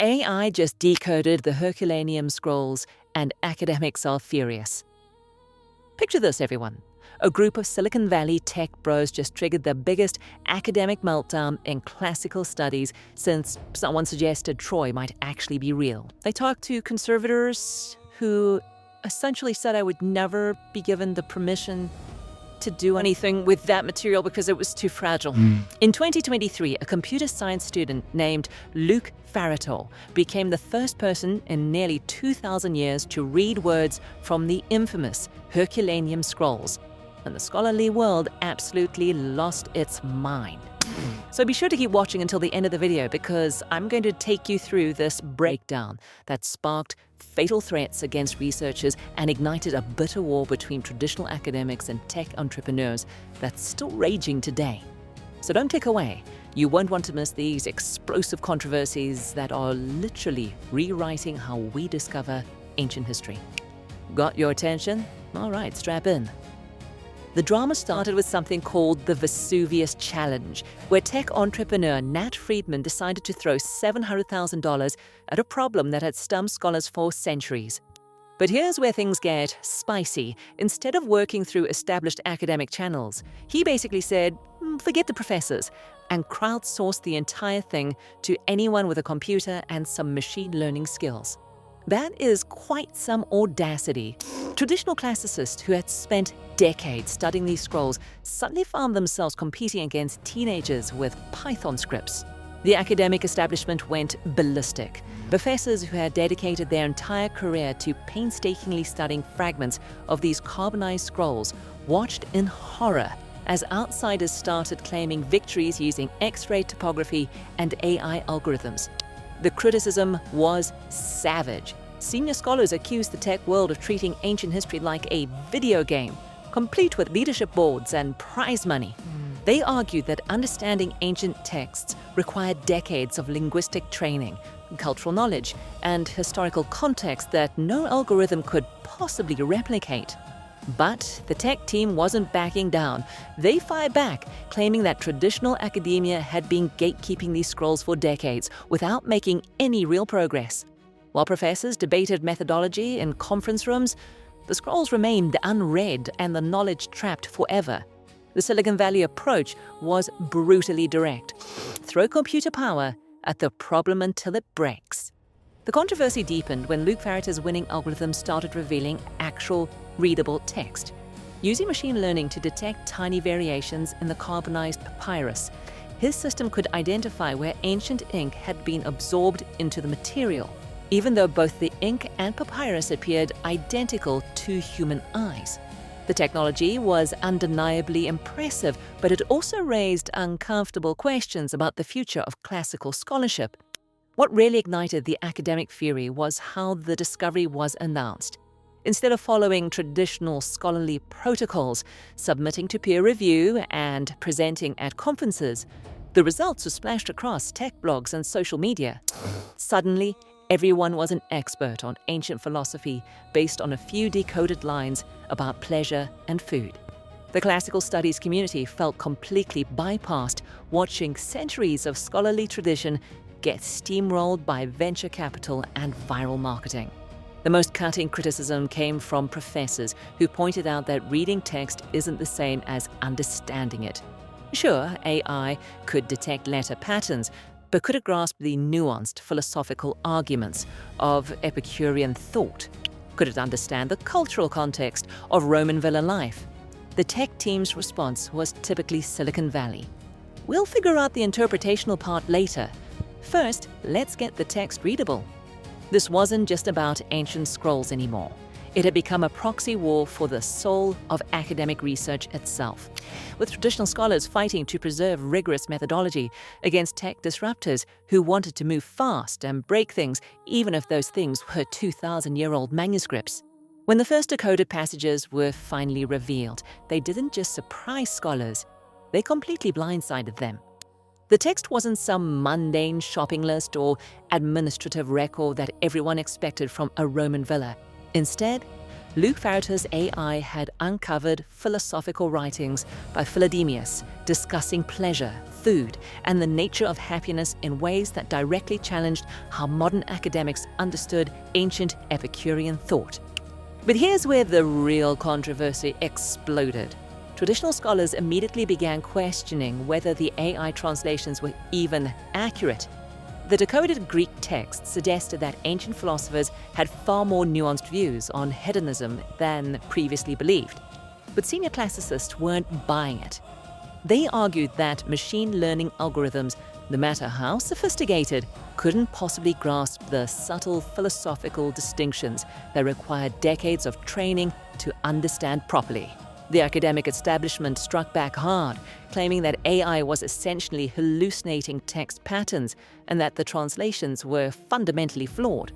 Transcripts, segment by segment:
AI just decoded the Herculaneum scrolls, and academics are furious. Picture this, everyone. A group of Silicon Valley tech bros just triggered the biggest academic meltdown in classical studies since someone suggested Troy might actually be real. They talked to conservators who essentially said I would never be given the permission to do anything with that material because it was too fragile. In 2023, a computer science student named Luke Farritor became the first person in nearly 2,000 years to read words from the infamous Herculaneum scrolls, and the scholarly world absolutely lost its mind. So be sure to keep watching until the end of the video because I'm going to take you through this breakdown that sparked fatal threats against researchers and ignited a bitter war between traditional academics and tech entrepreneurs that's still raging today. So don't click away. You won't want to miss these explosive controversies that are literally rewriting how we discover ancient history. Got your attention? All right, strap in. The drama started with something called the Vesuvius Challenge, where tech entrepreneur Nat Friedman decided to throw $700,000 at a problem that had stumped scholars for centuries. But here's where things get spicy. Instead of working through established academic channels, he basically said, forget the professors, and crowdsourced the entire thing to anyone with a computer and some machine learning skills. That is quite some audacity. Traditional classicists who had spent decades studying these scrolls suddenly found themselves competing against teenagers with Python scripts. The academic establishment went ballistic. Professors who had dedicated their entire career to painstakingly studying fragments of these carbonized scrolls watched in horror as outsiders started claiming victories using X-ray topography and AI algorithms. The criticism was savage. Senior scholars accused the tech world of treating ancient history like a video game, complete with leadership boards and prize money. They argued that understanding ancient texts required decades of linguistic training, cultural knowledge, and historical context that no algorithm could possibly replicate. But the tech team wasn't backing down. They fired back, claiming that traditional academia had been gatekeeping these scrolls for decades without making any real progress. While professors debated methodology in conference rooms, the scrolls remained unread and the knowledge trapped forever. The Silicon Valley approach was brutally direct. Throw computer power at the problem until it breaks. The controversy deepened when Luke Farritor's winning algorithm started revealing actual readable text. Using machine learning to detect tiny variations in the carbonized papyrus, his system could identify where ancient ink had been absorbed into the material, even though both the ink and papyrus appeared identical to human eyes. The technology was undeniably impressive, but it also raised uncomfortable questions about the future of classical scholarship. What really ignited the academic fury was how the discovery was announced. Instead of following traditional scholarly protocols, submitting to peer review, and presenting at conferences, the results were splashed across tech blogs and social media. Suddenly, everyone was an expert on ancient philosophy based on a few decoded lines about pleasure and food. The classical studies community felt completely bypassed, watching centuries of scholarly tradition get steamrolled by venture capital and viral marketing. The most cutting criticism came from professors who pointed out that reading text isn't the same as understanding it. Sure, AI could detect letter patterns, but could it grasp the nuanced philosophical arguments of Epicurean thought? Could it understand the cultural context of Roman villa life? The tech team's response was typically Silicon Valley. We'll figure out the interpretational part later. First, let's get the text readable. This wasn't just about ancient scrolls anymore. It had become a proxy war for the soul of academic research itself, with traditional scholars fighting to preserve rigorous methodology against tech disruptors who wanted to move fast and break things, even if those things were 2,000-year-old manuscripts. When the first decoded passages were finally revealed, they didn't just surprise scholars, they completely blindsided them. The text wasn't some mundane shopping list or administrative record that everyone expected from a Roman villa. Instead, Luke Farritor's AI had uncovered philosophical writings by Philodemus discussing pleasure, food, and the nature of happiness in ways that directly challenged how modern academics understood ancient Epicurean thought. But here's where the real controversy exploded. Traditional scholars immediately began questioning whether the AI translations were even accurate. The decoded Greek text suggested that ancient philosophers had far more nuanced views on hedonism than previously believed. But senior classicists weren't buying it. They argued that machine learning algorithms, no matter how sophisticated, couldn't possibly grasp the subtle philosophical distinctions that required decades of training to understand properly. The academic establishment struck back hard, claiming that AI was essentially hallucinating text patterns and that the translations were fundamentally flawed.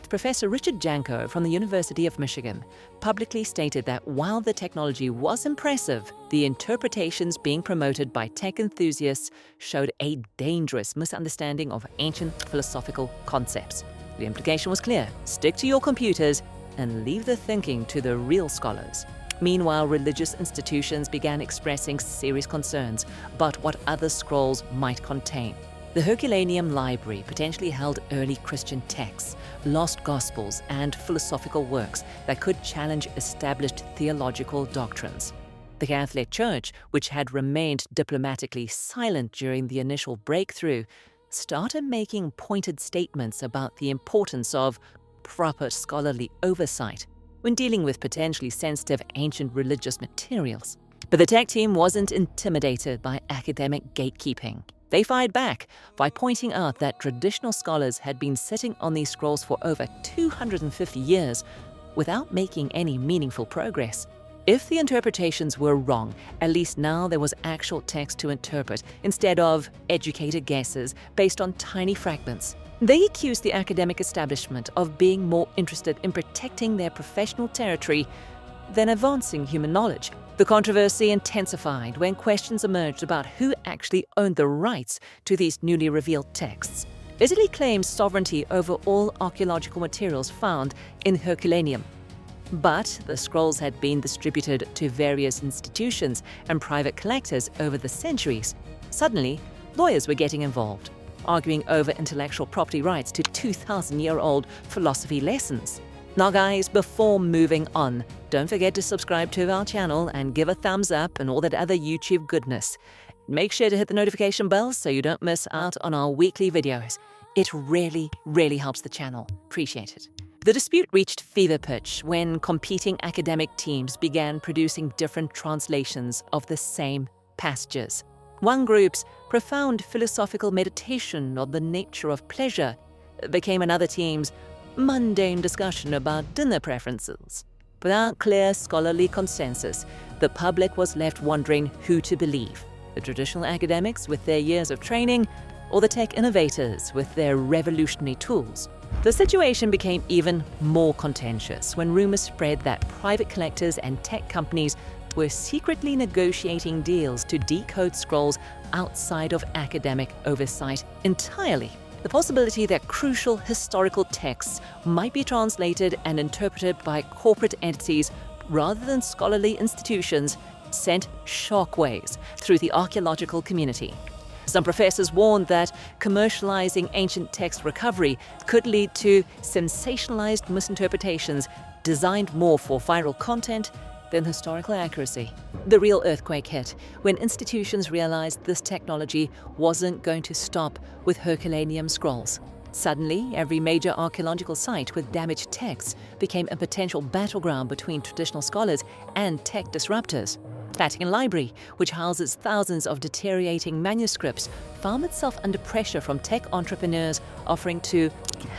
Professor Richard Janko from the University of Michigan publicly stated that while the technology was impressive, the interpretations being promoted by tech enthusiasts showed a dangerous misunderstanding of ancient philosophical concepts. The implication was clear: stick to your computers and leave the thinking to the real scholars. Meanwhile, religious institutions began expressing serious concerns about what other scrolls might contain. The Herculaneum library potentially held early Christian texts, lost gospels, and philosophical works that could challenge established theological doctrines. The Catholic Church, which had remained diplomatically silent during the initial breakthrough, started making pointed statements about the importance of proper scholarly oversight when dealing with potentially sensitive ancient religious materials. But the tech team wasn't intimidated by academic gatekeeping. They fired back by pointing out that traditional scholars had been sitting on these scrolls for over 250 years without making any meaningful progress. If the interpretations were wrong, at least now there was actual text to interpret instead of educated guesses based on tiny fragments. They accused the academic establishment of being more interested in protecting their professional territory than advancing human knowledge. The controversy intensified when questions emerged about who actually owned the rights to these newly revealed texts. Italy claims sovereignty over all archaeological materials found in Herculaneum. But the scrolls had been distributed to various institutions and private collectors over the centuries. Suddenly, lawyers were getting involved, arguing over intellectual property rights to 2,000-year-old philosophy lessons. Now guys, before moving on, don't forget to subscribe to our channel and give a thumbs up and all that other YouTube goodness. Make sure to hit the notification bell so you don't miss out on our weekly videos. It really helps the channel. Appreciate it. The dispute reached fever pitch when competing academic teams began producing different translations of the same passages. One group's profound philosophical meditation on the nature of pleasure became another team's mundane discussion about dinner preferences. Without clear scholarly consensus, the public was left wondering who to believe: the traditional academics with their years of training, or the tech innovators with their revolutionary tools. The situation became even more contentious when rumors spread that private collectors and tech companies were secretly negotiating deals to decode scrolls outside of academic oversight entirely. The possibility that crucial historical texts might be translated and interpreted by corporate entities rather than scholarly institutions sent shockwaves through the archaeological community. Some professors warned that commercializing ancient text recovery could lead to sensationalized misinterpretations designed more for viral content than historical accuracy. The real earthquake hit when institutions realized this technology wasn't going to stop with Herculaneum scrolls. Suddenly, every major archaeological site with damaged texts became a potential battleground between traditional scholars and tech disruptors. Vatican Library, which houses thousands of deteriorating manuscripts, found itself under pressure from tech entrepreneurs offering to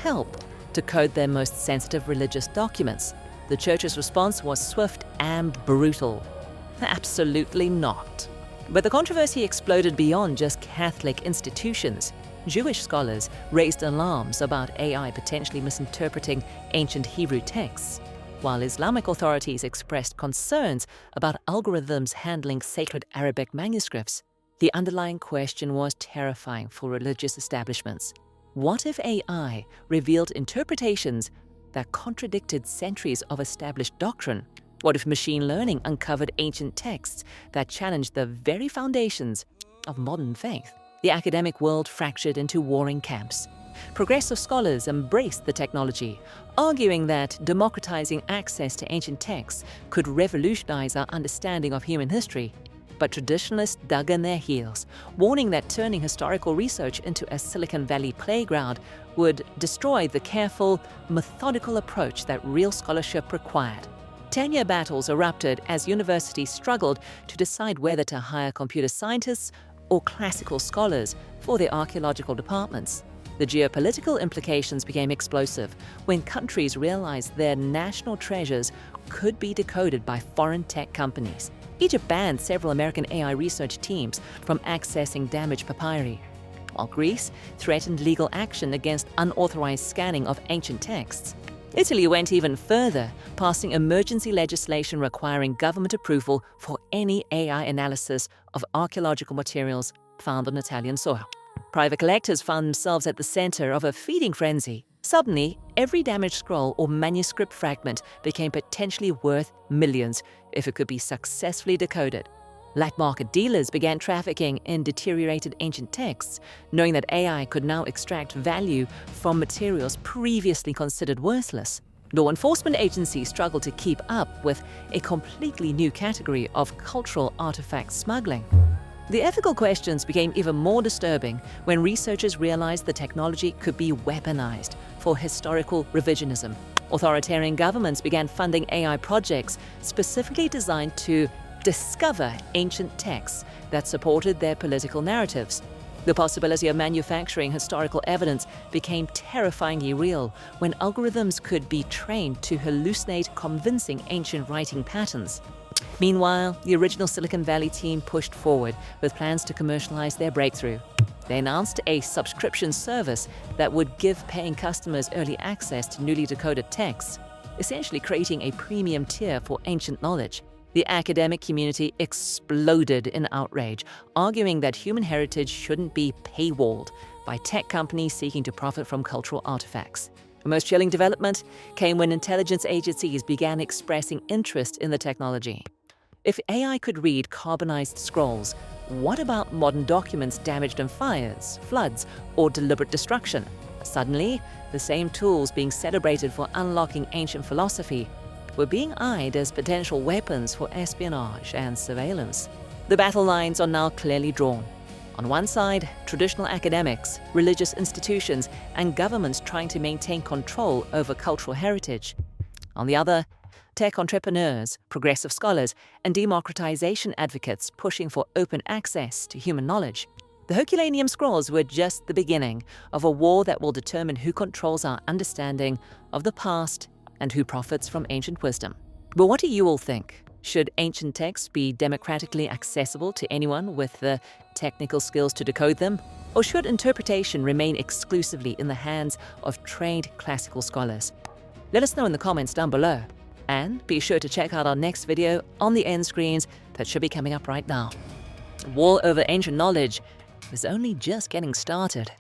help decode their most sensitive religious documents. The church's response was swift and brutal. Absolutely not. But the controversy exploded beyond just Catholic institutions. Jewish scholars raised alarms about AI potentially misinterpreting ancient Hebrew texts, while Islamic authorities expressed concerns about algorithms handling sacred Arabic manuscripts. The underlying question was terrifying for religious establishments. What if AI revealed interpretations that contradicted centuries of established doctrine? What if machine learning uncovered ancient texts that challenged the very foundations of modern faith. The academic world fractured into warring camps. Progressive scholars embraced the technology, arguing that democratizing access to ancient texts could revolutionize our understanding of human history. But traditionalists dug in their heels, warning that turning historical research into a Silicon Valley playground would destroy the careful, methodical approach that real scholarship required. Tenure battles erupted as universities struggled to decide whether to hire computer scientists or classical scholars for their archaeological departments. The geopolitical implications became explosive when countries realized their national treasures could be decoded by foreign tech companies. Egypt banned several American AI research teams from accessing damaged papyri, while Greece threatened legal action against unauthorized scanning of ancient texts. Italy went even further, passing emergency legislation requiring government approval for any AI analysis of archaeological materials found on Italian soil. Private collectors found themselves at the center of a feeding frenzy. Suddenly, every damaged scroll or manuscript fragment became potentially worth millions if it could be successfully decoded. Black market dealers began trafficking in deteriorated ancient texts, knowing that AI could now extract value from materials previously considered worthless. Law enforcement agencies struggled to keep up with a completely new category of cultural artifact smuggling. The ethical questions became even more disturbing when researchers realized the technology could be weaponized for historical revisionism. Authoritarian governments began funding AI projects specifically designed to discover ancient texts that supported their political narratives. The possibility of manufacturing historical evidence became terrifyingly real when algorithms could be trained to hallucinate convincing ancient writing patterns. Meanwhile, the original Silicon Valley team pushed forward with plans to commercialize their breakthrough. They announced a subscription service that would give paying customers early access to newly decoded texts, essentially creating a premium tier for ancient knowledge. The academic community exploded in outrage, arguing that human heritage shouldn't be paywalled by tech companies seeking to profit from cultural artifacts. The most chilling development came when intelligence agencies began expressing interest in the technology. If AI could read carbonized scrolls, what about modern documents damaged in fires, floods, or deliberate destruction? Suddenly, the same tools being celebrated for unlocking ancient philosophy were being eyed as potential weapons for espionage and surveillance. The battle lines are now clearly drawn. On one side, traditional academics, religious institutions, and governments trying to maintain control over cultural heritage. On the other, tech entrepreneurs, progressive scholars, and democratization advocates pushing for open access to human knowledge. The Herculaneum scrolls were just the beginning of a war that will determine who controls our understanding of the past and who profits from ancient wisdom. But what do you all think? Should ancient texts be democratically accessible to anyone with the technical skills to decode them? Or should interpretation remain exclusively in the hands of trained classical scholars? Let us know in the comments down below. And be sure to check out our next video on the end screens that should be coming up right now. The war over ancient knowledge is only just getting started.